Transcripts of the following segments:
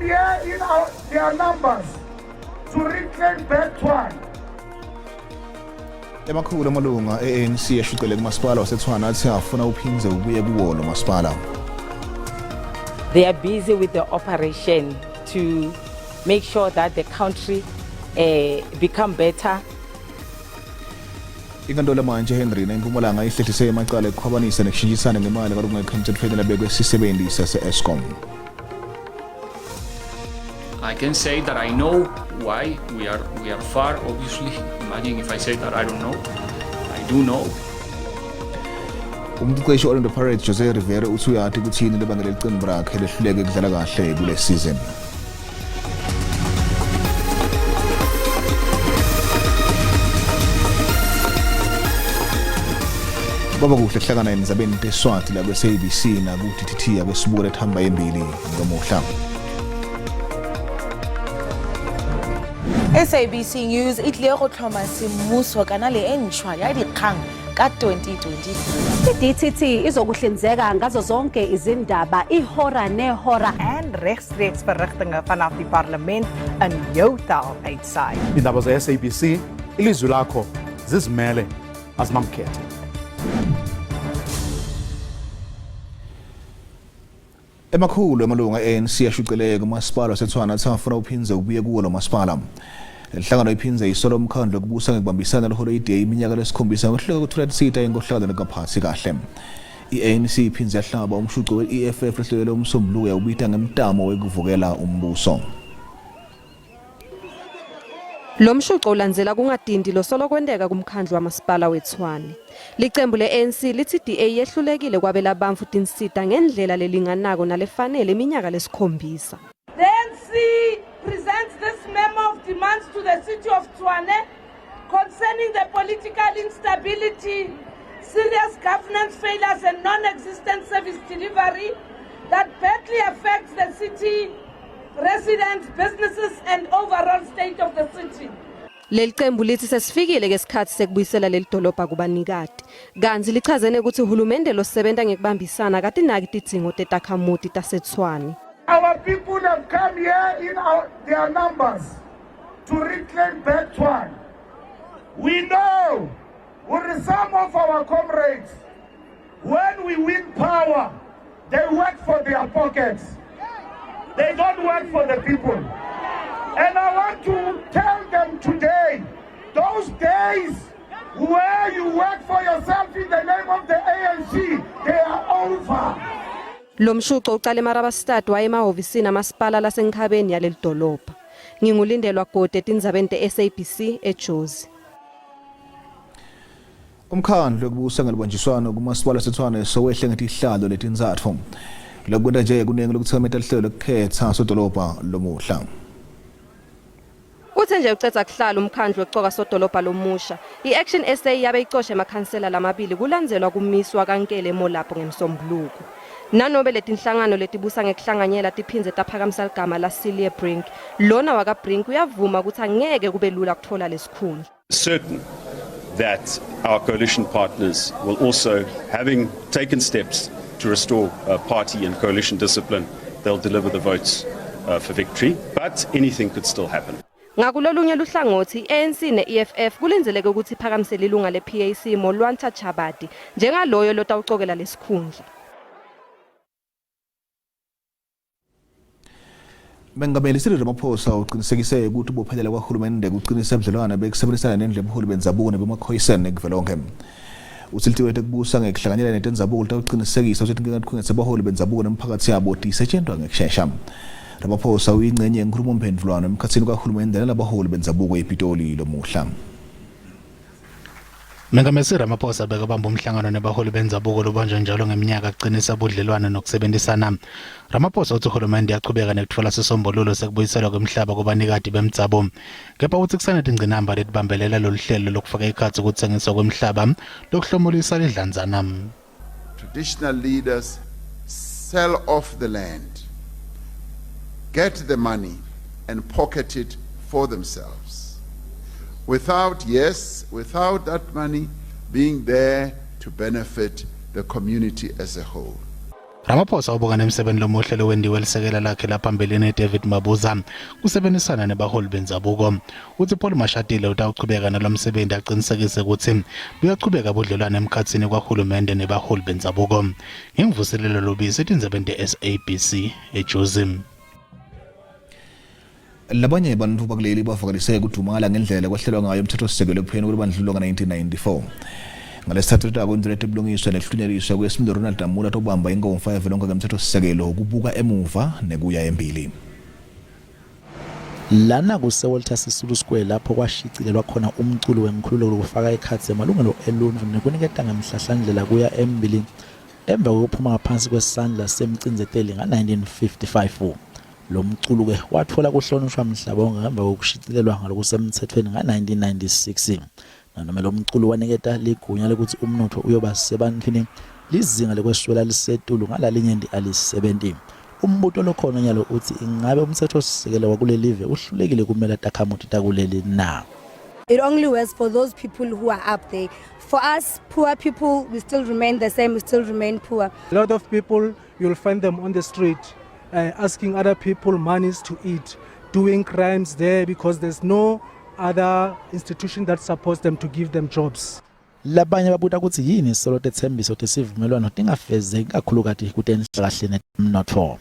here in their numbers to reclaim back Tshwane. Emakhulu amalunga ANC yashuqele kumasipala waseTshwane athi afuna uphinze ubuye kuwo lo masipala. They are busy with the operation to make sure that the country become better. Inkantolo manje Henry eMpumalanga ihlehlise amacala ekhwabanisa nekushintshisana ngemali kalungekho emthethweni labekwe sisebenzi sase-Eskom. I can say that I know why we are far, obviously. Imagine if I say that I don't know. I do know. Umqeqeshi Orlando Pirates Jose Rivera uthi uyathi kuthini lebangela iqembu lakhe lehluleke kudlala kahle kule season. Baba kuhle hlangana emzabeni tesiSwati la SABC na ku-TTT abesibuka ethamba embili ngomuhla. SABC News itlile go tlhoma semmuso kana le entshwa ya dikgang ka 2023. I-DTT izokuhlinzeka ngazo zonke izindaba ihora nehora en regstreeks verrigtinge vanaf die parlement in jou taal uitsaai. Indaba ze-SABC ilizwi lakho zizimele azimamkhethe. Emakhulu amalunga ANC yashuqele kumasipala waseTshwane athi afuna uphinze ubuye kuwo lo masipala. Lenhlangano iphinze isolo umkhandlo okubusa ngekubambisana leholiday iminyaka lesikhombisa ngohlelo ukuthola isita yenkohlakalo nekaphathi kahle. I-ANC iphinze yahlaba umshuqo we-EFF lehlelo lomsombuluko yawubita ngemtamo wekuvukela umbuso. Lo mshuqo ulandzela kungadindi losolo kwendeka kumkhandlu wamasipala weTshwane. Licembu le-ANC lithi DA yehlulekile kwabela abantu tinsita ngendlela lelinganako nalefanele iminyaka lesikhombisa. The ANC presents this memo of demands to the city of Tshwane concerning the political instability, serious governance failures and non-existent service delivery that badly affects the city residents, businesses and overall state of the city. Leli qembu lithi sesifikile ngesikhathi sekubuyisela leli dolobha kubanikati. Kanzi lichazene ukuthi uhulumende losebenza ngekubambisana kati naki tidzingo tetakhamuti taseTshwane. Our people have come here in their numbers to reclaim back Tshwane. We know with some of our comrades, when we win power, they work for their pockets. They don't work for the people. And I want to tell them today, those days where you work for yourself in the name of the ANC, they are over. Lo mshuqo uqale eMarabastad wayemahhovisini amasipala lasenkhabeni yaleli dolobha. Ngingulindelwa Gode Tindzabeni te-SABC eJozi. Umkhandlu okubusa ngelubunjiswano kumasipala waseTshwane sowehle ngetihlalo letinzatfu. Lokwenda nje kuningi lokuthamela ihlelo lokukhetha sodolobha lomuhla. Uthe nje ucetha kuhlala umkhandlu weqoka sodolobha lomusha. I-Action SA yabe icoshe emakhansela lamabili kulandzelwa kumiswa kankele molapho ngemsombuluko. Nanobe letinhlangano letibusa ngekuhlanganyela tiphinze taphakamisa igama la Celia Brink. Lona waka Brink uyavuma ukuthi angeke kube lula kuthola lesikhundla. Certain that our coalition partners will also, having taken steps to restore party and coalition discipline, they'll deliver the votes for victory, but anything could still happen. Ngakulolunye luhlangothi ANC ne-EFF kulindeleke ukuthi iphakamisele ilunga le-PAC Molwantha Chabadi njengaloyo lotawucokela lesikhundla. Mengameli Cyril Ramaphosa uqinisekise ukuthi ubophelela kwahulumende kuqinisa ubudlelwano bekusebenzisana nendlela ubuholi benzabuko nebemakhoyisana nekuvelonke. Usiltiwe ekubusa ngekuhlanganyela netenzabuko litawuqinisekisa ukuthi inkinga abaholi benzabuko nemphakathi yabo isetshenziswa ngekushesha. Ramaphosa uyingcenye yenkulumo mphendvulwano emkhatsini kahulumende nalabaholi benzabuko ePitoli lomuhla. Mengameli Ramaphosa bekabamba umhlangano nabaholi benzabuko lobanjwa njalo ngeminyaka aqinisa ubudlelwano nokusebenzisana. Ramaphosa uthi uhulumende yaqhubeka nekutfola sisombululo sekubuyiselwa kwemhlaba kubanikati bemtsabo. Kepha uthi kusaneti ingcinamba letibambelela lolu hlelo lokufaka ikhatsi ukuthengiswa kwemhlaba lokuhlomulisa lidlanzana. Traditional leaders sell off the land, get the money and pocket it for themselves. Without that money being there to benefit the community as a whole. Ramaphosa ubonga nemsebenzi lomuhlelo wendiwe lisekela lakhe laphambili David Mabuza kusebenzisana nebaholi benzabuko. Uthi Paul Mashatile utawuchubeka nalomsebenzi aqinisekise ukuthi buyachubeka budlelwane emkhatsini kwahulumende nebaholi benzabuko. Ngemvuselelo lobisi Tindzaba SABC eJozim. Labanye bantu bakuleli bavakalise ukudumala ngendlela kwahlelwa ngayo umthethosisekelo ekupheni kwebandlululo ka-1994. Ngalesithathu akwenzelete ubulungiswa nehlunyaliswa kwesimilo Ronald Damula tobamba ingomfa yavelonke ngemthethosisekelo ukubuka emuva nekuya embili. Lana kuseWalter Sisulu Square lapho kwashicilelwa khona umculo wenkhululeko lokufaka ekhatsi emalungelo eluntu nekuniketa ngemhlahlandlela kuya embili emva kokuphuma ngaphansi kwesandla semcinzeteli nga-1955. Lo mculo ke wathola kuhlonishwa mhlabonke ngemva kokushicilelwa ngalokusemthethweni nga-1996. Nanoma lo mculo waniketa ligunya lokuthi umnotho uyoba sebantwini lizinga lekweswela lisetulu ngalalinyendi ali-70. Umbuto lokhona nyalo uthi ingabe umthethosisekelo wakuleli live uhlulekile kumele takhamuti takuleli na. It only works for those people who are up there. For us poor people, we still remain the same, we still remain poor. A lot of people, you'll find them on the street asking other people monies to eat, doing crimes there because there's no other institution that supports them to give them jobs. Labanye babuta ukuthi yini solo tethembiso tesivumelwano tingafezeki kakhulukati kutenhlakahle nemnotho.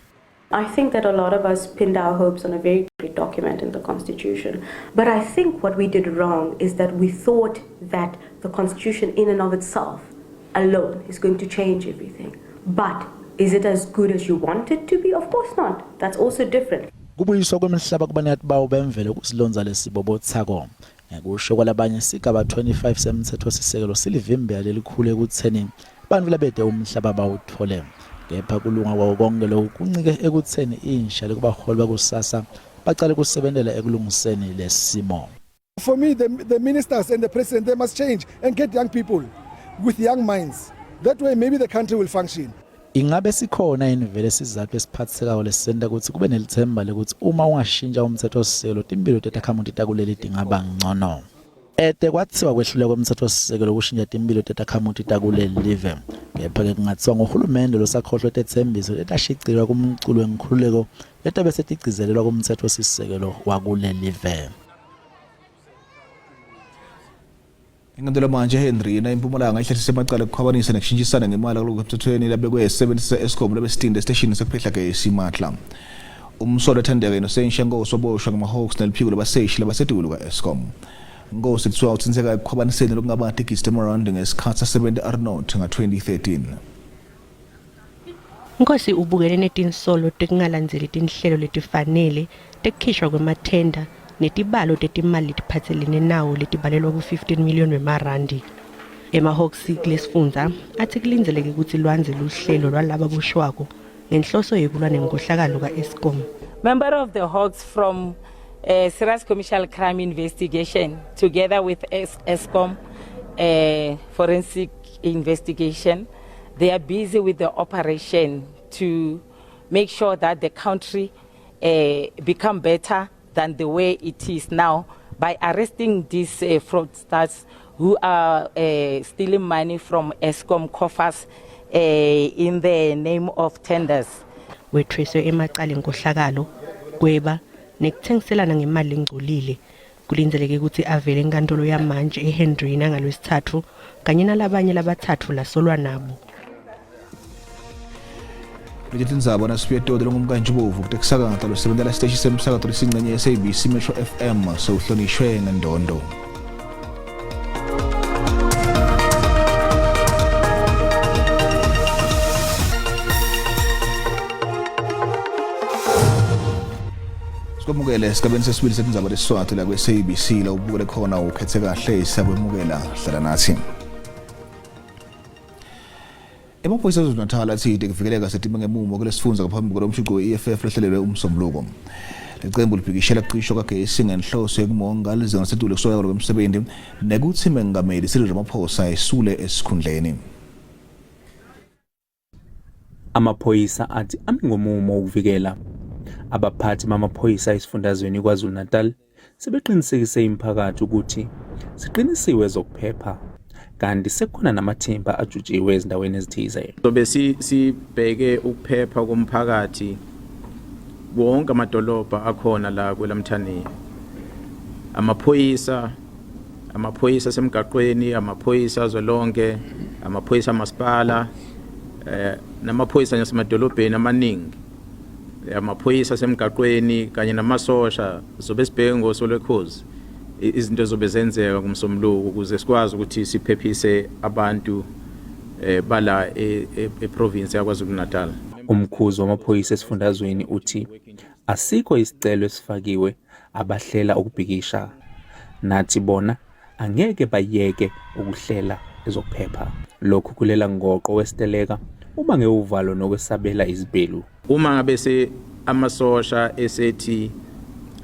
I think that a lot of us pinned our hopes on a very great document in the Constitution. But I think what we did wrong is that we thought that the Constitution in and of itself alone is going to change everything. But is it as good as you want it to be? Of course not. That's also different. Kubuyiswa kwemihlaba kubanikazi bawo bemvelo kusilonza lesibobo thako. Ngokusho kwalabanye sigaba 25 semthethosisekelo silivimbela lelikhulu ekutheni abantu labede umhlaba bawuthole. Kepha kulunga kwawo konke lokhu kuncike ekutheni insha lekubaholi bakusasa baqale kusebenzela ekulungiseni lesimo. For me, the ministers and the president, they must change and get young people with young minds. That way maybe the country will function. Ingabe sikhona inivele sizathu esiphathekayo lesenta ukuthi kube nelithemba lekuthi uma ungashintsha umthethosisekelo timpilo tetakhamuti takuleli tingaba ngcono. Ete kwathiwa kwehluleka kwemthethosisekelo kushintsha timpilo tetakhamuti takuleli live. Kepha-ke kungathiwa ngohulumende losakhohlwe tethembiso letashicilelwa kumculo wenkhululeko letabe setigcizelelwa kumthethosisekelo wakuleli live. Ingandela manje Henry na impumalanga ihlehlise amacala kukhwabanisa nekushintshisana ngemali kuloko emthethweni labekwe sebenzisa Eskom labesitinde station sekuphehla ke simatla. Umsolo ethandeka inosensha Nkosi waboshwa ngamaHawks neliphiko labaseshi labasedulu ka-Eskom. Nkosi kuthiwa uthinseka ekukhwabaniseni lokungaba tikisi memorandum ngesikhathi sasebenza Arnold nga-2013. Nkosi ubukene netinsolo tekungalandzeli tinhlelo letifanele tekukhishwa kwemathenda netibalo tetimali letiphatselene nawo letibalelwa ku-15 million wemarandi. EmaHawks kulesifundza athi kulindeleke ukuthi lwanze luhlelo lwalaba boshwako ngenhloso yekulwa nenkohlakalo ka-Eskom. Member of the Hawks from Serious Commercial Crime Investigation together with Eskom Forensic Investigation, they are busy with the operation to make sure that the country become better than the way it is now by arresting these fraudsters who are stealing money from Eskom coffers in the name of tenders. Wethreswe emacala enkohlakalo kweba nekuthengiselana ngemali engcolile kulindeleke ukuthi avele enkantolo yamanje eHenry ngalwesithathu kanye nalabanye labathathu lasolwa nabo. Tindzaba nasipiyetode longumkantshubovu kutekusakata losebenzela siteshi semsakato lesingcenye SABC Metro FM sowuhlonishwe ngendondo. Sikwamukele esigabeni sesibili setindzaba tesiSwati la kwe-SABC la ubukele khona ukhethe kahle siyakwemukela hlala nathi. Emaphoyisa aZulu-Natal athi kuvikeleka setime ngemumo kulesifundza ngaphambi kwalomshuqo we-EFF lehlelelwe umsombuluko. Lecembu liphikishela kucishwa kagesi ngenhloso yekumonga lizinga lasetulu kusoya kwemsebenzi nekuthi mengameli Cyril Ramaphosa esule esikhundleni. Amaphoyisa athi amingomumo ukuvikela abaphathi bamaphoyisa esifundazweni kwaZulu-Natal sebeqinisekise imphakathi ukuthi siqinisiwe zokuphepha kanti sekukhona namathimba ajutshiwe ezindaweni ezithize. Sobe sibheke ukuphepha komphakathi wonke amadolobha akhona la kwelamthaniya. Amaphoyisa semgaqweni, amaphoyisa azwelonke, amaphoyisa amasipala, namaphoyisa nasemadolobheni amaningi. Amaphoyisa semgaqweni kanye namasosha zobe sibheke ngosolwekhozi izinto zobe zenzeka kumsombuluko ukuze sikwazi ukuthi siphephise abantu bala eprovince yaKwaZulu-Natal. Umkhuzi wamaphoyisa esifundazweni uthi asikho isicelo esifakiwe abahlela ukubhikisha, nathi bona angeke bayeke ukuhlela ezokuphepha. Lokhu kulela ngoqo wesiteleka uma ngeuvalo nokwesabela izibhelu. Uma ngabe amasosha esethi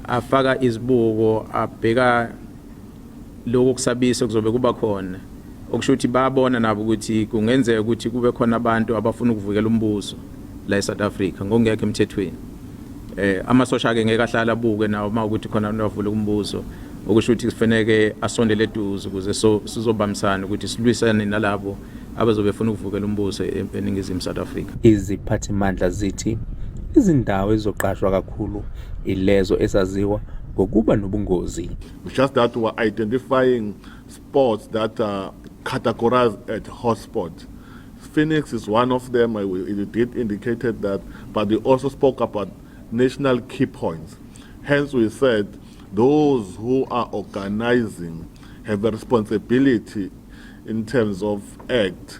afaka izibuko abheka lokho kusabisa kuzobe kuba khona, okusho ukuthi bayabona nabo ukuthi kungenzeka ukuthi kube khona abantu abafuna ukuvukela umbuso la eSouth Africa ngokungekho emthethweni. Amasosha ke ngeke ahlala abuke nawo uma ukuthi khona abavula umbuso, okusho ukuthi kufanele asondele eduze ukuze sizobambisana ukuthi silwisane nalabo abazobe befuna ukuvukela umbuso eningizimu South Africa. Iziphathimandla zithi izindawo ezoqashwa kakhulu ilezo ezaziwa ngokuba nobungozi. Just that we're identifying spots that are categorized at hotspot. Phoenix is one of them. It did indicated that, but they also spoke about national key points. Hence we said those who are organizing have a responsibility in terms of act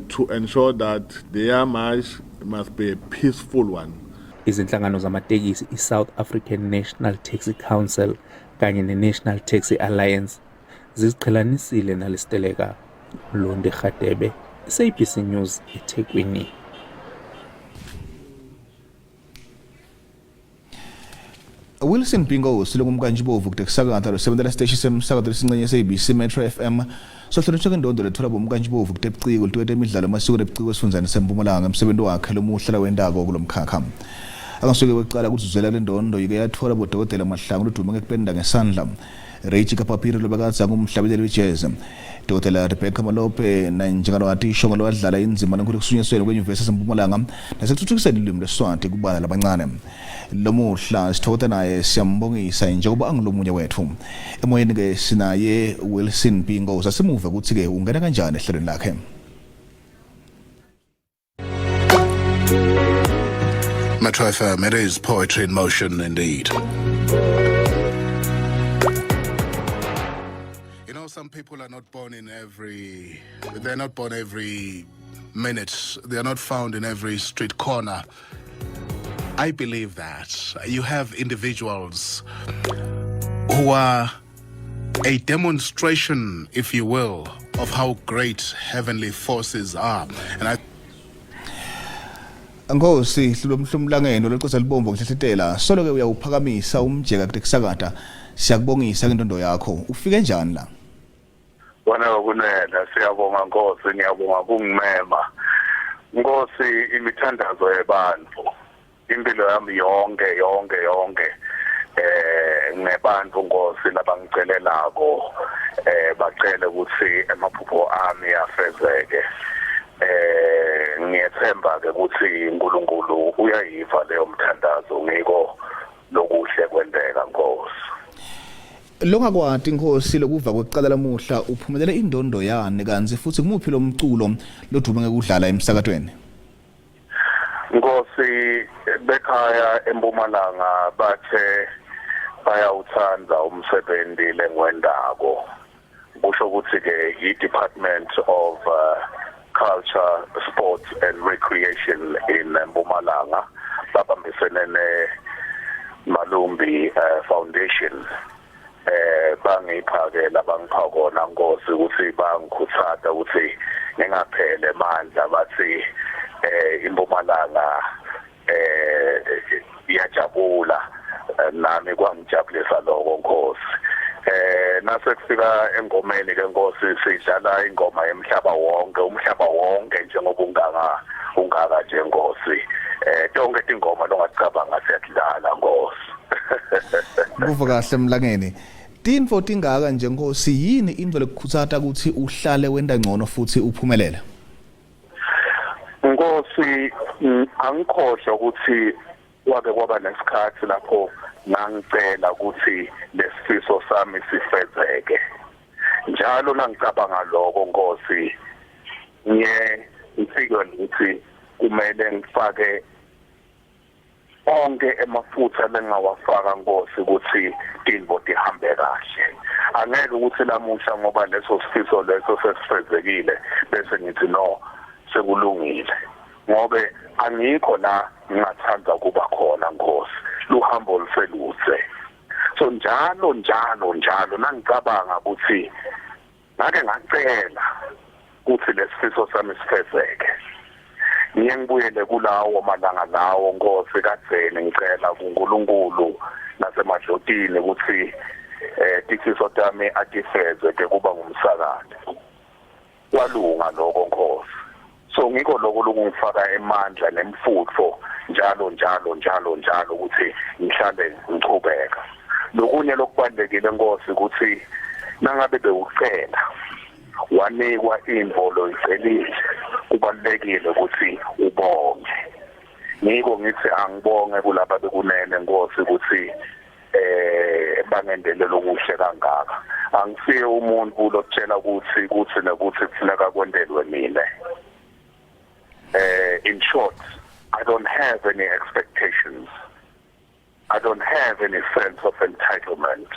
to ensure that their march must be a peaceful one. Izinhlangano zamatekisi iSouth African National Taxi Council kanye neNational Taxi Alliance ziziqhelanisile nalesiteleka. Londe Khatebe, SABC News, eThekwini. Wilson Pingo silongumkanjibovu kutekusakata losebenzela siteshi semsakata lesincenye SABC Metro FM sohlonishwa ndondo lethola bomkanjibovu kutebuciko lituwete imidlalo amasiko lebuciko esifundazweni seMpumalanga emsebenzi wakhe lomuhla wendako kulomkhakha. Akasuke wecala ukuthi uzwela le ndondo yike yathola bodokotela mahlangu ludume ngekupenda ngesandla. Reichi kapapiri lobakadza kumhlabeleli wejazz. Dr. Rebecca Malope na njengalo atisho ngalo wadlala inzima nenkulu kusunyesweni kwenyuvesi yaseMpumalanga nasekuthuthukiseni ilimi leSiswati kubana labancane. Lomuhla sithotha naye siyambongisa njengoba angilomunye wethu. Emoyeni ke sinaye Wilson Pingo sasemuva ukuthi ke ungena kanjani ehlelweni lakhe. Metro FM, it is poetry in motion indeed. Some people are not born they're not born every minute. They're not found in every street corner. I believe that you have individuals who are a demonstration, if you will, of how great heavenly forces are. And Ngosi hlumlangeno leqosa libombo ngihlehlitela solo ke uyawuphakamisa umjeka kutekusakata siyakubongisa ngendondo yakho ufike njani la Bona kunela siyabonga Nkosi ngiyabonga kungimema Nkosi imithandazo yabantu impilo yami yonke ngebantu Nkosi labangicelelako bacele ukuthi emaphupho ami afezeke ngiyethemba ke ukuthi uNkulunkulu uyayiva leyo mthandazo ngiko lokuhle kwendeka Nkosi Longakwati Nkosi lokuva kweqala lamuhla uphumelele indondo yane kanzi futhi kumuphi lo mculo lodume ngekudlala emsakatweni Nkosi bekhaya eMpumalanga bathe bayawuthanda umsebenzi lengwendako kusho ukuthi ke i-Department of Culture, Sports and Recreation in Mpumalanga babambisene ne-Malumbi Foundation bangipha ke labangipha kona Nkosi ukuthi bangikhuthaza ukuthi ngingaphele amandla bathi iMpumalanga iyajabula nami kwangijabulisa lokho Nkosi nasekufika engomeni ke Nkosi sidlala ingoma yemhlaba wonke njengoba ungaka nje Nkosi tonke ingoma longacabanga siyadlala Nkosi Kuva kahle emlangeni Tinfo tingaka nje Nkosi yini into lekukhutsata ukuthi uhlale wenda ngcono futhi uphumelele? Nkosi angikhohlwa ukuthi wake kwaba nesikhathi lapho ngangicela ukuthi lesifiso sami sifezeke. Njalo nangicabanga lokho Nkosi ngifike ukuthi kumele ngifake onke emafutha lengawafaka Nkosi ukuthi Tinfo tihambe kahle. Angeke ukuthi lamusha ngoba leso sifiso leso sesifezekile bese ngithi no sekulungile. Ngobe angikho la ngingathanda kuba khona Nkosi. Luhambo luselutse. So njalo nangicabanga ukuthi ngake ngacela ukuthi lesifiso sami sifezeke. Ngiyengibuyele kulawo malanga lawo Nkosi kadzeni ngicela kuNkulunkulu nasemadlotini ukuthi tifiso tami atifezeke kuba ngumsakade. Kwalunga lokho Nkosi. So ngikho lokho lokungifaka emandla nemfutho njalo ukuthi ngihlale ngichubeka. Lokunye lokubalekile Nkosi ukuthi nangabe bewucela wanikwa imvolo icelile kubalekile ukuthi ubonge. Ngiko ngithi angibonge kulaba bekunene Nkosi ukuthi bangendele lokuhle kangaka. Angisiye umuntu lokutshela ukuthi nekuthi kufuneka kwendelwe mina. In short, I don't have any expectations. I don't have any sense of entitlement.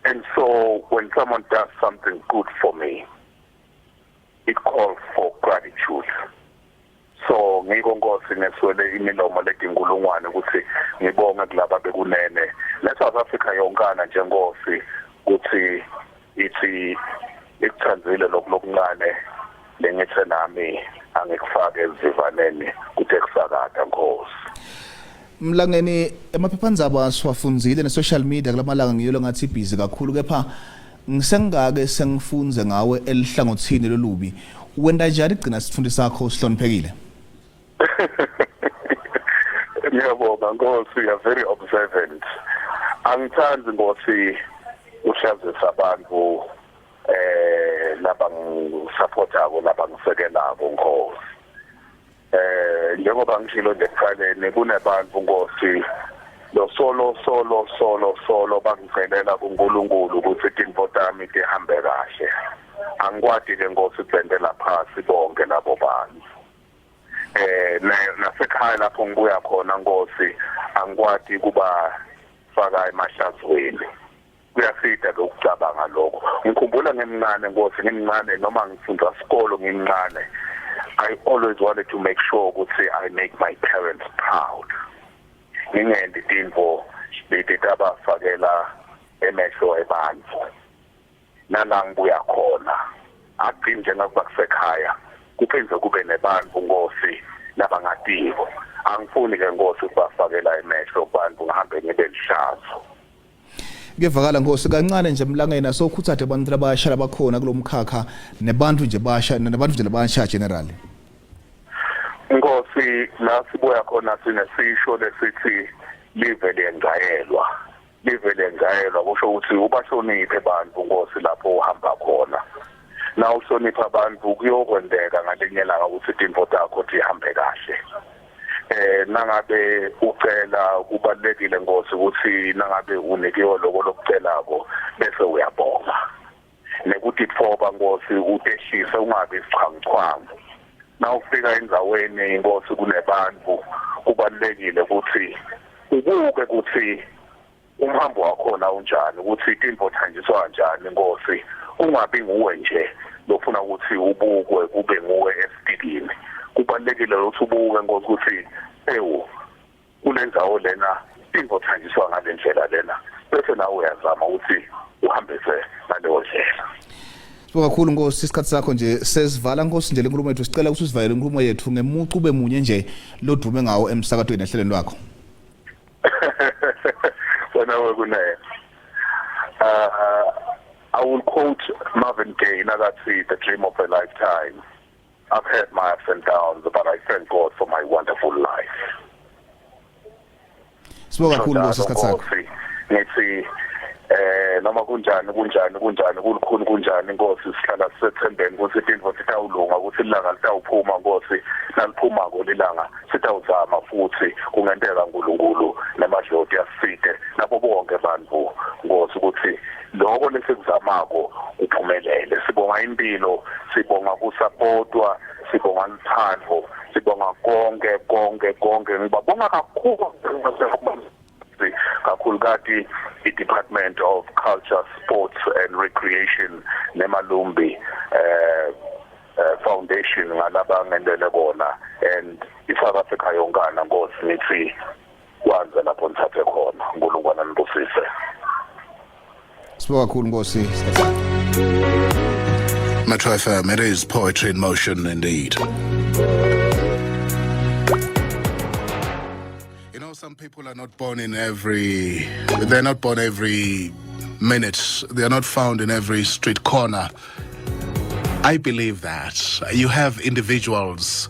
And so when someone does something good for me, it calls for gratitude. So ngiko Nkosi ngeswele imilomo letinkulungwane ukuthi ngibonge kulaba bekunene. South Africa yonkana nje Nkosi ukuthi ithi ikuthandzile lokuncane lengithe nami angikufake ezivaneni kuthi kusakada Nkosi. Mlangeni emaphephandaba siwafundzile ne-social media kulamalanga ngiyelo ngathi busy kakhulu kepha ngisengake sengifunze ngawe elihlangothini lolubi. Wenda njani igcina sifundi sakho sihloniphekile? Ngiyabonga Nkosi, you are very observant. Angithandi Nkosi uhlazisa abantu labangisupportako labangisekelako Nkosi. Njengoba ngishilo nje ekuqaleni kunebantu Nkosi lo solo bangicelela kuNkulunkulu ukuthi Tinfo tami tihambe kahle. Angikwadi ke Nkosi ukubendela phasi bonke labo bantu. Nasekhaya lapho ngibuya khona Nkosi angikwadi kuba faka emahlazweni. Kuyasida lokucabanga lokho. Ngikhumbula ngimncane Nkosi, ngimncane noma ngifunda isikolo ngimncane. I always wanted to make sure ukuthi I make my parents proud. Ngingendi Tinfo leti tabafakela emehlo ebantu. Nala ngibuya khona agcini njengoba kusekhaya kuphinde kube nebantu Nkosi labangatiko. Angifuni ke Nkosi ukubafakela emehlo abantu ngihambe ngibe lihlazo. Kuyevakala Nkosi kancane nje Mlangeni asokhuthathe abantu labasha labakhona kulomkhakha nebantu nje basha nabantu nje labasha generally. Nkosi la sibuya khona sinesisho lesithi live lengayelwa. Live lengayelwa kusho ukuthi ubahloniphe abantu Nkosi lapho uhamba khona. Na uhlonipha abantu kuyokwendeka ngalinye langa ukuthi Tinfo takho zihambe kahle. Nangabe ucela kubalekile Nkosi ukuthi nangabe unikiwe lokho lokucelako bese uyabonga. Nekuthi phoba Nkosi utehlise ungabe isichwanguchwangu. Na ufika endaweni Nkosi kunebantu kubalekile ukuthi ubuke ukuthi umhambo wakho na unjani ukuthi Tinfo thanjiswa kanjani Nkosi. Ungabi nguwe nje lofuna ukuthi ubukwe kube nguwe esitidini. Kubalekile ukuthi ubuke Nkosi ukuthi kulenzawo lena Tinfo thanjiswa ngale ndlela lena bese nawe uyazama ukuthi uhambise ngaleyo ndlela. Sibonga kakhulu Nkosi isikhathi sakho nje sesivala Nkosi nje lenkulumo yethu sicela ukuthi usivalele inkulumo yethu ngemucu ube munye nje lodume ngawo emsakadweni ehlelweni lwakho. Wena wekunene. I will quote Marvin Gaye nakathi the dream of a lifetime. I've had my ups and downs, but I thank God for my wonderful life. Sibonga kakhulu Nkosi isikhathi sakho. Ngithi noma kunjani kulukhuni kunjani Nkosi sihlala sisethembeni ukuthi into sitawulunga ukuthi ilanga litawuphuma Nkosi naliphuma ngolilanga sitawuzama futhi kungenteka uNkulunkulu namadloti asite lapho bonke abantu Nkosi ukuthi lokho lesikuzamako uphumelele sibonga impilo sibonga kusupportwa sibonga uthando sibonga konke ngibabonga kakhulu kakhulukati i-Department of Culture, Sports and Recreation nemalumbi foundation ngalaba ngendele bona and i-South Africa yonkana Nkosi nithi kwanza lapho nithathe khona uNkulunkulu anibusise. Sibonga kakhulu Nkosi. Metro FM, it is poetry in motion indeed. Some people are not born in they're not born every minute. They're not found in every street corner. I believe that you have individuals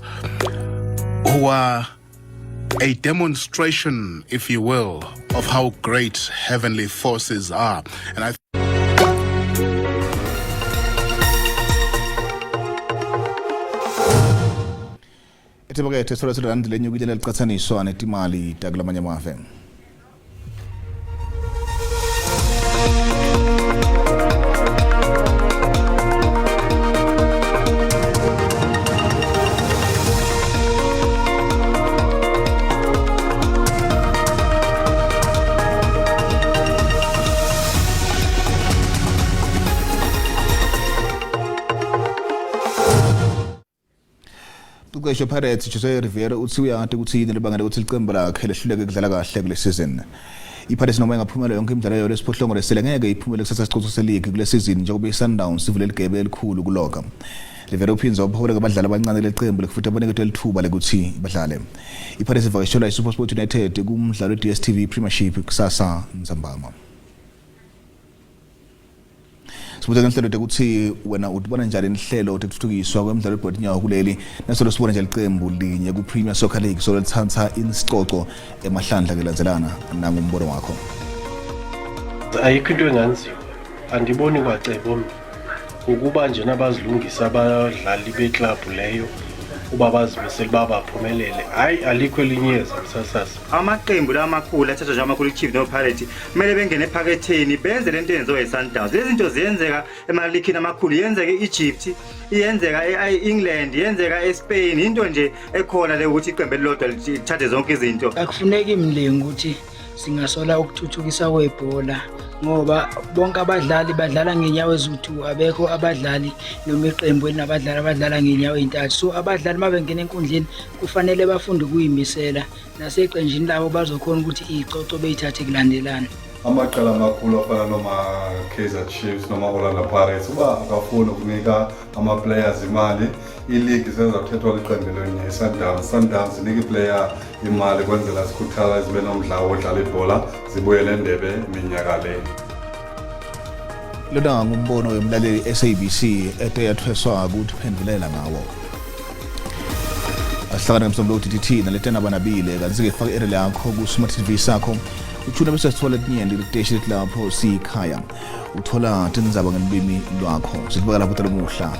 who are a demonstration, if you will, of how great heavenly forces are. And I Etibake tesora sura ndile nyukile licathaniswa netimali takulamanya mafe. Uqesho Pirates Jose Rivera uthi uyati ukuthi yini lebangela ukuthi licembu lakhe lehluleke kudlala kahle kule season. iPirates noma engaphumela yonke imidlalo yayo lesiphohlongo lesele ngeke iphumele kusasa sicoco seleague kule season njengoba iSundowns sivule ligebe elikhulu kuloka. Rivera uphinza uphawula abadlali abancane leqembu lekufuthi abaniketwe lithuba lekuthi badlale. iPirates ivakashela iSuperSport United kumdlalo weDStv Premiership kusasa Nzambama. Sibuza ngenhlelo ukuthi wena utibona njani inhlelo othuthukiswa kwemidlalo ebhodi nyawo kuleli nasolo sibona nje liqembu linye ku Premier Soccer League solo lithatha isicoco emahlandla kelandzelana nangumbono wakho. Ayikho into enganziwa andiboni kwacebo ukuba nje nabazilungisa abadlali beclub leyo uba bazimisela babaphumelele hayi alikho elinyeza msasasa amaqembu lamakhulu athatha nje amakhulu iChiefs noPirates kumele bengene ephaketheni benze lento eyenziwe eSundowns lezi zinto ziyenzeka emalikhini amakhulu yenzeka eEgypt iyenzeka eEngland yenzeka eSpain into nje ekhona le ukuthi iqembu elilodwa lithathe zonke izinto akufuneki imlingo ukuthi singasola ukuthuthukisa kwebhola ngoba bonke abadlali badlala ngenyawo ezithu abekho abadlali noma iqembu elinabadlali abadlala ngenyawo ezintathu so abadlali mabengena enkundleni kufanele bafunde ukuyimisela naseqenjini labo bazokhona ukuthi izicoco beyithathe kulandelana amaqala amakhulu afana noma Kaizer Chiefs noma Orlando Pirates uba akafuna ukunika ama players imali ileague isenza ukuthethwa liqembu lenye Sundowns inika iplayer imali kwenzela sikhuthala zibe nomdlalo odlala ibhola zibuyele endebe iminyaka le lona ngumbono wemlaleli SABC ete yathweswa ukuthi phendulela ngawo asihlangana nomsombululo uTTT naletena banabile kanti-ke faka i-area yakho ku-Smart TV sakho uthuna bese sithola linyende liteshi lapho sikhaya uthola Tindzaba ngelimi lwakho sitibeka lapho tolomuhla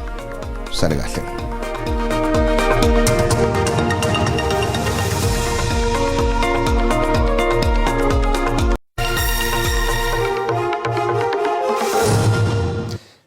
sale kahle.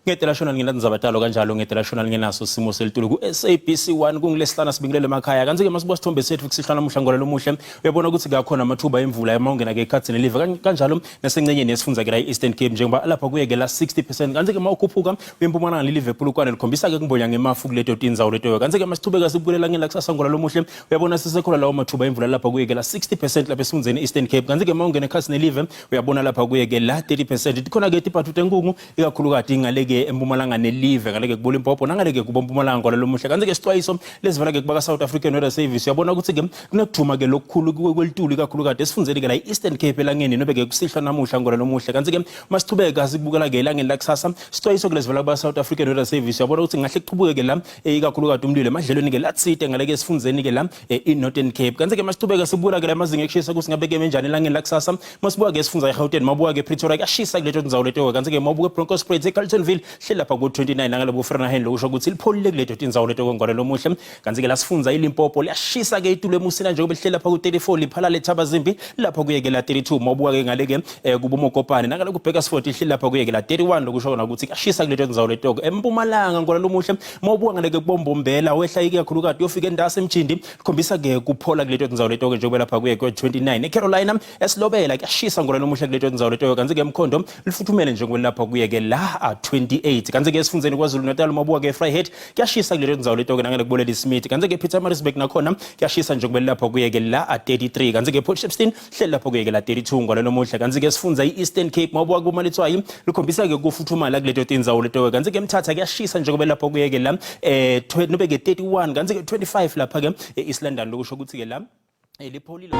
Ngetelashonal nginandzaba talo kanjalo ngetelashonal ngenaso simo selitulo ku SABC 1 kungilesihlana sibingelele emakhaya kanzi-ke masibuka sithombe sethu kusihlana muhla lomuhle uyabona ukuthi kuyakho amathuba emvula yamawungena ke ekhathini elive kanjalo nasengcenyeni yesifundza ke la Eastern Cape njengoba lapha kuyeke la 60% kanzi-ke mawukhuphuka uMpumalanga liLiverpool kwane likhombisa ke kumbonya ngemafu kuleto Tindzaba leto kanzi-ke masithubeka sibulela ngela kusasa lomuhle uyabona sisekhona lawo mathuba emvula lapha kuyeke la 60% lapha esifundzeni Eastern Cape kanzi-ke mawungena ekhathini elive uyabona lapha kuyeke la 30% tikhona ke tiphathu tenkungu ikakhulukati ingaleki ke eMpumalanga nelive ngale ke kubola impopho nangale ke kubo Mpumalanga ngolelo muhle kanti ke Sixwayiso lesivala ke kuba South African Weather Service uyabona ukuthi ke kunekujuma ke lokukhulu kwelituli kakhulu kade sifundzeni ke la Eastern Cape elangeni nobe ke kusihlwa namuhla ngolelo muhle kanti ke masichubeka sibukela ke elangeni lakusasa Sixwayiso ke lesivala kuba South African Weather Service uyabona ukuthi ngahle kuchubeke ke la ikakhulu kade umlilo emadlelweni ke latsite ngale ke sifundzeni ke la eNorthern Cape kanti ke masichubeka sibukela ke la mazinga ekushisa kusingabe ke menjani elangeni lakusasa masibuka ke sifunza eGauteng mabuka ke Pretoria kuyashisa kuleto ndzawo leto kanti ke mabuka eBroncospreds eCarltonville hlela pha ku29 nangale buFrenhagen lokusho ukuthi lipholile kuleto tindzawo leto ngolelo muhle kanti ke lasifunza iLimpopo liyashisa ke itulo emusina njengoba lihlela pha ku34 liphala leThabazimbi lapha kuye ke la 32 mabuka ke ngale ke kubomokopane nangale kuBakersford ihlela pha kuye ke la 31 lokusho kona ukuthi kuyashisa kuleto ndzawo leto eMpumalanga ngolelo muhle mabuka ngale ke kubombombela wehla iki kakhulu kade yofika endasa eMjindi likhombisa ke kuphola kuleto ndzawo leto njengoba lapha kuye ku29 eCarolina esilobela kuyashisa ngolelo muhle kuleto ndzawo leto kanti ke eMkhondo lifuthumele njengoba lapha kuye ke la 28 kanti ke sifundzeni kwaZulu Natal mabuka ke Vryheid kuyashisa kuleto ndzawo leto ke nangale kubolela Smith kanti ke Pietermaritzburg nakhona kuyashisa njengoba lapha kuye ke la 33 kanti ke Port Shepstone hlela lapha kuye ke la 32 ngolelo muhle kanti ke sifundza iEastern Cape mabuka kuMalitswayi likhombisa ke kufuthumala kuleto tindzawo leto kanti ke Mthatha kuyashisa njengoba lapha kuye ke la nobe ke 31 kanti ke 25 lapha ke eEast London lokusho ukuthi ke la lipholile